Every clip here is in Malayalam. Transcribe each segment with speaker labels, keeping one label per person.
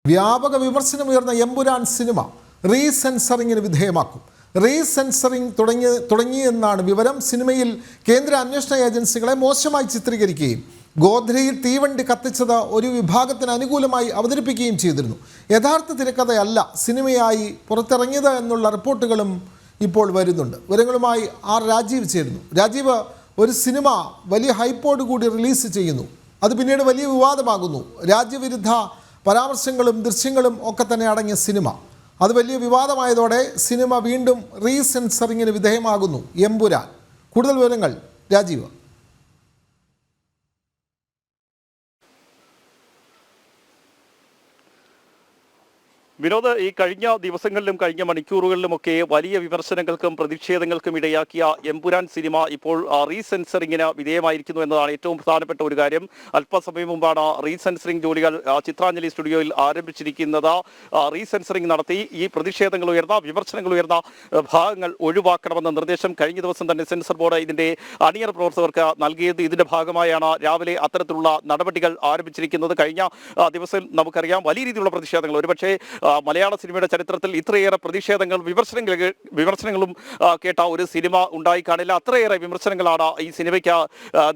Speaker 1: വ്യാപക വിമർശനമുയർന്ന എമ്പുരാൻ സിനിമ റീസെൻസറിങ്ങിന് വിധേയമാക്കും. റീസെൻസറിങ് തുടങ്ങിയെന്നാണ് വിവരം. സിനിമയിൽ കേന്ദ്ര അന്വേഷണ ഏജൻസികളെ മോശമായി ചിത്രീകരിക്കുകയും ഗോദ്രയിൽ തീവണ്ടി കത്തിച്ചത് ഒരു വിഭാഗത്തിന് അനുകൂലമായി അവതരിപ്പിക്കുകയും ചെയ്തിരുന്നു. യഥാർത്ഥ തിരക്കഥയല്ല സിനിമയായി പുറത്തിറങ്ങിയത് എന്നുള്ള റിപ്പോർട്ടുകളും ഇപ്പോൾ വരുന്നുണ്ട്. വിവരങ്ങളുമായി ആർ രാജീവ് ചേരുന്നു. രാജീവ്, ഒരു സിനിമ വലിയ ഹൈപ്പോട് കൂടി റിലീസ് ചെയ്യുന്നു, അത് പിന്നീട് വലിയ വിവാദമാകുന്നു. രാജ്യവിരുദ്ധ പരാമർശങ്ങളും ദൃശ്യങ്ങളും ഒക്കെ തന്നെ അടങ്ങിയ സിനിമ അത് വലിയ വിവാദമായതോടെ സിനിമ വീണ്ടും റീസെൻസറിങ്ങിന് വിധേയമാകുന്നു. എമ്പുരാൻ, കൂടുതൽ വിവരങ്ങൾ രാജീവ്.
Speaker 2: വിനോദ്, ഈ കഴിഞ്ഞ ദിവസങ്ങളിലും കഴിഞ്ഞ മണിക്കൂറുകളിലുമൊക്കെ വലിയ വിമർശനങ്ങൾക്കും പ്രതിഷേധങ്ങൾക്കും ഇടയാക്കിയ എമ്പുരാൻ സിനിമ ഇപ്പോൾ റീസെൻസറിങ്ങിന് വിധേയമായിരിക്കുന്നു എന്നതാണ് ഏറ്റവും പ്രധാനപ്പെട്ട ഒരു കാര്യം. അല്പസമയം മുമ്പാണ് റീസെൻസറിങ് ജോലികൾ ചിത്രാഞ്ജലി സ്റ്റുഡിയോയിൽ ആരംഭിച്ചിരിക്കുന്നത്. റീസെൻസറിങ് നടത്തി ഈ പ്രതിഷേധങ്ങൾ ഉയർന്ന വിമർശനങ്ങൾ ഉയർന്ന ഭാഗങ്ങൾ ഒഴിവാക്കണമെന്ന നിർദ്ദേശം കഴിഞ്ഞ ദിവസം തന്നെ സെൻസർ ബോർഡ് ഇതിന്റെ അണിയറ പ്രവർത്തകർക്ക് നൽകിയത്. ഇതിന്റെ ഭാഗമായാണ് രാവിലെ അത്തരത്തിലുള്ള നടപടികൾ ആരംഭിച്ചിരിക്കുന്നത്. കഴിഞ്ഞ ദിവസം നമുക്കറിയാം വലിയ രീതിയിലുള്ള പ്രതിഷേധങ്ങൾ, ഒരുപക്ഷെ മലയാള സിനിമയുടെ ചരിത്രത്തിൽ ഇത്രയേറെ പ്രതിഷേധങ്ങൾ വിമർശനങ്ങളും കേട്ട ഒരു സിനിമ ഉണ്ടായി കാണില്ല. അത്രയേറെ വിമർശനങ്ങളാണ് ഈ സിനിമയ്ക്ക്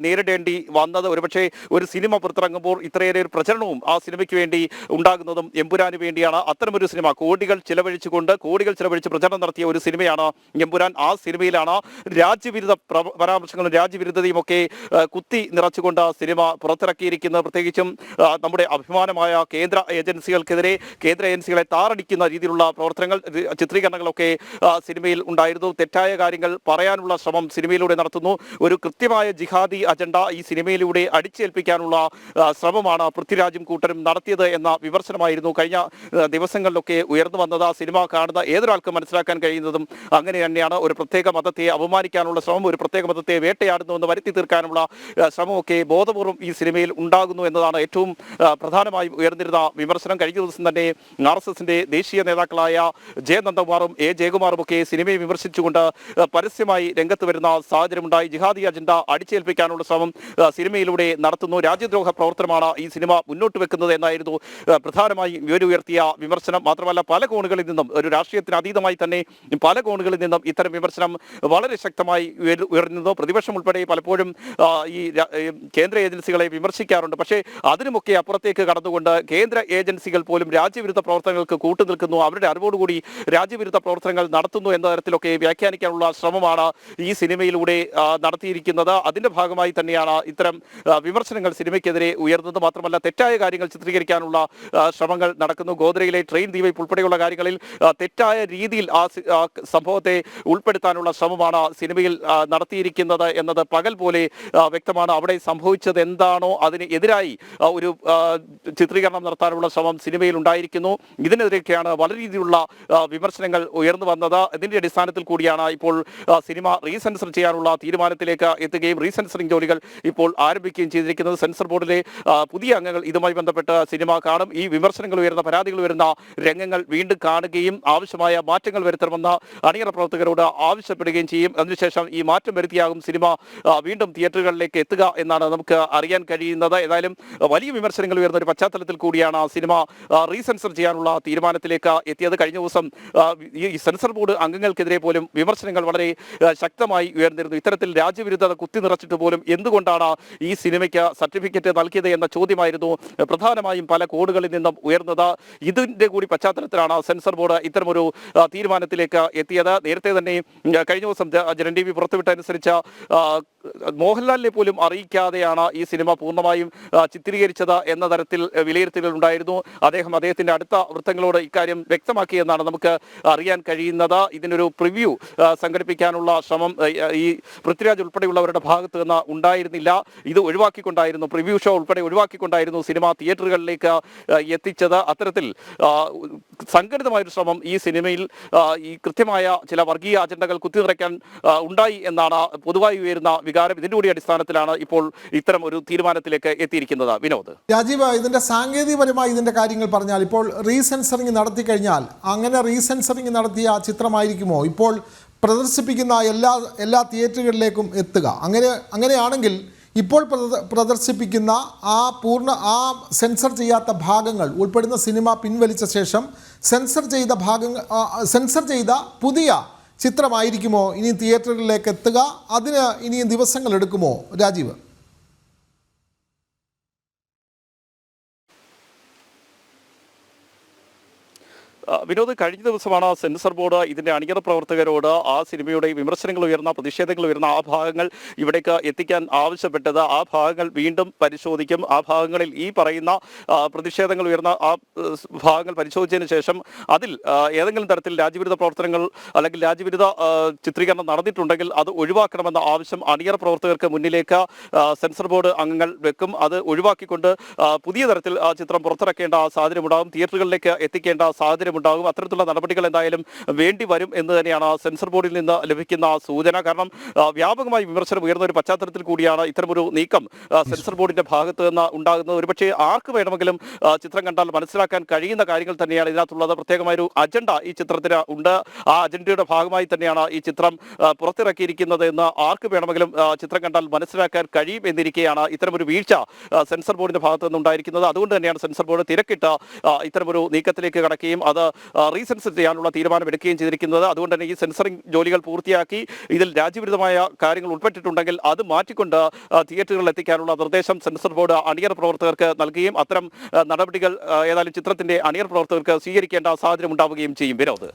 Speaker 2: നേരിടേണ്ടി വന്നത്. ഒരുപക്ഷെ ഒരു സിനിമ പുറത്തിറങ്ങുമ്പോൾ ഇത്രയേറെ ഒരു പ്രചരണവും ആ സിനിമയ്ക്ക് വേണ്ടി ഉണ്ടാകുന്നതും എമ്പുരാന് വേണ്ടിയാണ്. അത്തരമൊരു സിനിമ കോടികൾ ചിലവഴിച്ച് പ്രചരണം നടത്തിയ ഒരു സിനിമയാണ് എമ്പുരാൻ. ആ സിനിമയിലാണ് രാജ്യവിരുദ്ധ പരാമർശങ്ങളും രാജ്യവിരുദ്ധതയും ഒക്കെ കുത്തി നിറച്ചുകൊണ്ട് സിനിമ പുറത്തിറക്കിയിരിക്കുന്നത്. പ്രത്യേകിച്ചും നമ്മുടെ അഭിമാനമായ കേന്ദ്ര ഏജൻസികളെ താറടിക്കുന്ന രീതിയിലുള്ള പ്രവർത്തനങ്ങൾ, ചിത്രീകരണങ്ങളൊക്കെ സിനിമയിൽ ഉണ്ടായിരുന്നു. തെറ്റായ കാര്യങ്ങൾ പറയാനുള്ള ശ്രമം സിനിമയിലൂടെ നടത്തുന്നു. ഒരു കൃത്യമായ ജിഹാദി അജണ്ട ഈ സിനിമയിലൂടെ അടിച്ചേൽപ്പിക്കാനുള്ള ശ്രമമാണ് പൃഥ്വിരാജും കൂട്ടരും നടത്തിയത് എന്ന വിമർശനമായിരുന്നു കഴിഞ്ഞ ദിവസങ്ങളിലൊക്കെ ഉയർന്നു വന്നത്. ആ സിനിമ കാണുന്ന ഏതൊരാൾക്കും മനസ്സിലാക്കാൻ കഴിയുന്നതും അങ്ങനെ തന്നെയാണ്. ഒരു പ്രത്യേക മതത്തെ അപമാനിക്കാനുള്ള ശ്രമം, ഒരു പ്രത്യേക മതത്തെ വേട്ടയാടുന്നുവെന്ന് വരുത്തി തീർക്കാനുള്ള ശ്രമമൊക്കെ ബോധപൂർവം ഈ സിനിമയിൽ ഉണ്ടാകുന്നു എന്നതാണ് ഏറ്റവും പ്രധാനമായും ഉയർന്നിരുന്ന വിമർശനം. കഴിഞ്ഞ ദിവസം തന്നെ RSSന്റെ ദേശീയ നേതാക്കളായ ജെ നന്ദകുമാറും ജയകുമാറും ഒക്കെ സിനിമയെ വിമർശിച്ചുകൊണ്ട് പരസ്യമായി രംഗത്ത് വരുന്ന സാഹചര്യമുണ്ടായി. ജിഹാദി അജണ്ട അടിച്ചേൽപ്പിക്കാനുള്ള ശ്രമം സിനിമയിലൂടെ നടത്തുന്നു, രാജ്യദ്രോഹ പ്രവർത്തനമാണ് ഈ സിനിമ മുന്നോട്ട് വെക്കുന്നത് എന്നായിരുന്നു പ്രധാനമായി ഉയർത്തിയ വിമർശനം. മാത്രമല്ല പല കോണുകളിൽ നിന്നും, ഒരു രാഷ്ട്രീയത്തിന് അതീതമായി തന്നെ പല കോണുകളിൽ നിന്നും ഇത്തരം വിമർശനം വളരെ ശക്തമായി ഉയർന്നു. പ്രതിപക്ഷം ഉൾപ്പെടെ പലപ്പോഴും ഈ കേന്ദ്ര ഏജൻസികളെ വിമർശിക്കാറുണ്ട്. പക്ഷേ അതിനുമൊക്കെ അപ്പുറത്തേക്ക് കടന്നുകൊണ്ട് കേന്ദ്ര ഏജൻസികൾ പോലും രാജ്യവിരുദ്ധ പ്രവർത്തനങ്ങൾക്ക് കൂട്ടുനിൽക്കുന്നു, അവരുടെ അറിവോടുകൂടി രാജ്യവിരുദ്ധ പ്രവർത്തനങ്ങൾ നടത്തുന്നു എന്ന തരത്തിലൊക്കെ വ്യാഖ്യാനിക്കാനുള്ള ശ്രമമാണ് ഈ സിനിമയിലൂടെ നടത്തിയിരിക്കുന്നത്. അതിന്റെ ഭാഗമായി തന്നെയാണ് ഇത്തരം വിമർശനങ്ങൾ സിനിമയ്ക്കെതിരെ ഉയർന്നത്. മാത്രമല്ല തെറ്റായ കാര്യങ്ങൾ ചിത്രീകരിക്കാനുള്ള ശ്രമങ്ങൾ നടക്കുന്നു. ഗോദ്രയിലെ ട്രെയിൻ തീവയ്പ് ഉൾപ്പെടെയുള്ള കാര്യങ്ങളിൽ തെറ്റായ രീതിയിൽ ആ സംഭവത്തെ ഉൾപ്പെടുത്താനുള്ള ശ്രമമാണ് സിനിമയിൽ നടത്തിയിരിക്കുന്നത് എന്നത് പകൽ പോലെ വ്യക്തമാണ്. അവിടെ സംഭവിച്ചത് എന്താണോ അതിന് എതിരായി ഒരു ചിത്രീകരണം നടത്താനുള്ള ശ്രമം സിനിമയിൽ ഉണ്ടായിരിക്കുന്നു. ഇതിനെതിരെയൊക്കെയാണ് വളരെ രീതിയിലുള്ള വിമർശനങ്ങൾ ഉയർന്നു വന്നത്. ഇതിന്റെ അടിസ്ഥാനത്തിൽ കൂടിയാണ് ഇപ്പോൾ സിനിമ റീസെൻസർ ചെയ്യാനുള്ള തീരുമാനത്തിലേക്ക് എത്തുകയും റീസെൻസറിംഗ് ജോലികൾ ഇപ്പോൾ ആരംഭിക്കുകയും ചെയ്തിരിക്കുന്നത്. സെൻസർ ബോർഡിലെ പുതിയ അംഗങ്ങൾ ഇതുമായി ബന്ധപ്പെട്ട് സിനിമ കാണും. ഈ വിമർശനങ്ങൾ ഉയർന്ന, പരാതികൾ വരുന്ന രംഗങ്ങൾ വീണ്ടും കാണുകയും ആവശ്യമായ മാറ്റങ്ങൾ വരുത്തണമെന്ന് അണിയറ പ്രവർത്തകരോട് ആവശ്യപ്പെടുകയും ചെയ്യും. അതിനുശേഷം ഈ മാറ്റം വരുത്തിയാകും സിനിമ വീണ്ടും തിയേറ്ററുകളിലേക്ക് എത്തുക എന്നാണ് നമുക്ക് അറിയാൻ കഴിയുന്നത്. ഏതായാലും വലിയ വിമർശനങ്ങൾ ഉയർന്ന ഒരു പശ്ചാത്തലത്തിൽ കൂടിയാണ് സിനിമ റീസെൻസർ ചെയ്യാനുള്ള തീരുമാനത്തിലേക്ക് എത്തിയത്. കഴിഞ്ഞ ദിവസം ഈ സെൻസർ ബോർഡ് അംഗങ്ങൾക്കെതിരെ പോലും വിമർശനങ്ങൾ വളരെ ശക്തമായി ഉയർന്നിരുന്നു. ഇത്തരത്തിൽ രാജ്യവിരുദ്ധത കുത്തി നിറച്ചിട്ട് പോലും എന്തുകൊണ്ടാണ് ഈ സിനിമയ്ക്ക് സർട്ടിഫിക്കറ്റ് നൽകിയത് എന്ന ചോദ്യമായിരുന്നു പ്രധാനമായും പല കോണുകളിൽ നിന്നും ഉയർന്നത്. ഇതിന്റെ കൂടി പശ്ചാത്തലത്തിലാണ് സെൻസർ ബോർഡ് ഇത്തരമൊരു തീരുമാനത്തിലേക്ക് എത്തിയത്. നേരത്തെ തന്നെ കഴിഞ്ഞ ദിവസം ജനൻ TV പുറത്തുവിട്ടനുസരിച്ച് മോഹൻലാലിനെ പോലും അറിയിക്കാതെയാണ് ഈ സിനിമ പൂർണ്ണമായും ചിത്രീകരിച്ചത് എന്ന തരത്തിൽ വിലയിരുത്തലുകൾ ഉണ്ടായിരുന്നു. അദ്ദേഹത്തിന്റെ അടുത്ത വൃത്തങ്ങളോട് ഇക്കാര്യം വ്യക്തമാക്കിയെന്നാണ് നമുക്ക് അറിയാൻ കഴിയുന്നത്. ഇതിനൊരു പ്രിവ്യൂ സംഘടിപ്പിക്കാനുള്ള ശ്രമം ഈ പൃഥ്വിരാജ് ഉൾപ്പെടെയുള്ളവരുടെ ഭാഗത്ത് നിന്ന് ഉണ്ടായിരുന്നില്ല. ഇത് ഒഴിവാക്കിക്കൊണ്ടായിരുന്നു, പ്രിവ്യൂ ഷോ ഉൾപ്പെടെ ഒഴിവാക്കിക്കൊണ്ടായിരുന്നു സിനിമ തിയേറ്ററുകളിലേക്ക് എത്തിച്ചത്. അത്തരത്തിൽ സംഘടിതമായൊരു ശ്രമം ഈ സിനിമയിൽ ഈ കൃത്യമായ ചില വർഗീയ അജണ്ടകൾ കുത്തിനിറയ്ക്കാൻ ഉണ്ടായി എന്നാണ് പൊതുവായി ഉയരുന്ന വികാരം. ഇതിന്റെ കൂടി അടിസ്ഥാനത്തിലാണ് ഇപ്പോൾ ഇത്തരം ഒരു തീരുമാനത്തിലേക്ക് എത്തിയിരിക്കുന്നത്. വിനോദ്,
Speaker 1: രാജീവ്, ഇതിന്റെ സാങ്കേതികപരമായി ഇതിന്റെ കാര്യങ്ങൾ പറഞ്ഞാൽ ഇപ്പോൾ റീസെൻസറിങ് നടത്തി കഴിഞ്ഞാൽ അങ്ങനെ റീസെൻസറിങ് നടത്തിയ ചിത്രമായിരിക്കുമോ ഇപ്പോൾ പ്രദർശിപ്പിക്കുന്ന എല്ലാ തിയേറ്ററുകളിലേക്കും എത്തുക? അങ്ങനെയാണെങ്കിൽ ഇപ്പോൾ പ്രദർശിപ്പിക്കുന്ന ആ സെൻസർ ചെയ്യാത്ത ഭാഗങ്ങൾ ഉൾപ്പെടുന്ന സിനിമ പിൻവലിച്ച ശേഷം സെൻസർ ചെയ്ത പുതിയ ചിത്രമായിരിക്കുമോ ഇനി തിയേറ്ററിലേക്ക് എത്തുക? അതിന് ഇനിയും ദിവസങ്ങൾ എടുക്കുമോ രാജീവ്?
Speaker 2: വിനോദ്, കഴിഞ്ഞ ദിവസമാണ് സെൻസർ ബോർഡ് ഇതിന്റെ അണിയറ പ്രവർത്തകരോട് ആ സിനിമയുടെ വിമർശനങ്ങൾ ഉയർന്ന, പ്രതിഷേധങ്ങൾ ഉയർന്ന ആ ഭാഗങ്ങൾ ഇവിടേക്ക് എത്തിക്കാൻ ആവശ്യപ്പെട്ടത്. ആ ഭാഗങ്ങൾ വീണ്ടും പരിശോധിക്കും. ആ ഭാഗങ്ങളിൽ ഈ പറയുന്ന പ്രതിഷേധങ്ങൾ ഉയർന്ന ആ ഭാഗങ്ങൾ പരിശോധിച്ചതിന് ശേഷം അതിൽ ഏതെങ്കിലും തരത്തിൽ രാജ്യവിരുദ്ധ പ്രവർത്തനങ്ങൾ അല്ലെങ്കിൽ രാജ്യവിരുദ്ധ ചിത്രീകരണം നടന്നിട്ടുണ്ടെങ്കിൽ അത് ഒഴിവാക്കണമെന്ന ആവശ്യം അണിയറ പ്രവർത്തകർക്ക് മുന്നിലേക്ക് സെൻസർ ബോർഡ് അംഗങ്ങൾ വെക്കും. അത് ഒഴിവാക്കിക്കൊണ്ട് പുതിയ തരത്തിൽ ആ ചിത്രം പുറത്തിറക്കേണ്ട സാഹചര്യമുണ്ടാകും, തിയേറ്ററുകളിലേക്ക് എത്തിക്കേണ്ട സാഹചര്യം ഉണ്ടാകും. അത്തരത്തിലുള്ള നടപടികൾ എന്തായാലും വേണ്ടി വരും എന്ന് തന്നെയാണ് സെൻസർ ബോർഡിൽ നിന്ന് ലഭിക്കുന്ന സൂചന. കാരണം വ്യാപകമായി വിമർശനം ഉയർന്ന ഒരു പശ്ചാത്തലത്തിൽ കൂടിയാണ് ഇത്തരമൊരു നീക്കം സെൻസർ ബോർഡിന്റെ ഭാഗത്ത് നിന്ന് ഉണ്ടാകുന്നത്. ഒരുപക്ഷെ ആർക്ക് വേണമെങ്കിലും ചിത്രം കണ്ടാൽ മനസ്സിലാക്കാൻ കഴിയുന്ന കാര്യങ്ങൾ തന്നെയാണ് ഇതിനകത്തുള്ളത്. പ്രത്യേകമായൊരു അജണ്ട ഈ ചിത്രത്തിന് ഉണ്ട്. ആ അജണ്ടയുടെ ഭാഗമായി തന്നെയാണ് ഈ ചിത്രം പുറത്തിറക്കിയിരിക്കുന്നത് എന്ന് ആർക്ക് വേണമെങ്കിലും ചിത്രം കണ്ടാൽ മനസ്സിലാക്കാൻ കഴിയും എന്നിരിക്കെയാണ് ഇത്തരമൊരു വീഴ്ച സെൻസർ ബോർഡിന്റെ ഭാഗത്ത് നിന്നുണ്ടായിരിക്കുന്നത്. അതുകൊണ്ട് തന്നെയാണ് സെൻസർ ബോർഡ് തിരക്കിട്ട് ഇത്തരമൊരു നീക്കത്തിലേക്ക് കടക്കുകയും അത് റീസെൻസർ ചെയ്യാനുള്ള തീരുമാനം എടുക്കുകയും ചെയ്തിരിക്കുന്നത്. അതുകൊണ്ട് തന്നെ ഈ സെൻസറിംഗ് ജോലികൾ പൂർത്തിയാക്കി ഇതിൽ രാജ്യവിരുദ്ധമായ കാര്യങ്ങൾ ഉൾപ്പെട്ടിട്ടുണ്ടെങ്കിൽ അത് മാറ്റിക്കൊണ്ട് തിയേറ്ററുകളിൽ എത്തിക്കാനുള്ള നിർദ്ദേശം സെൻസർ ബോർഡ് അണിയർ പ്രവർത്തകർക്ക് നൽകുകയും അത്തരം നടപടികൾ ഏതായാലും ചിത്രത്തിന്റെ അണിയർ പ്രവർത്തകർക്ക് സ്വീകരിക്കേണ്ട സാഹചര്യം ഉണ്ടാവുകയും ചെയ്യും. വിനോദ്.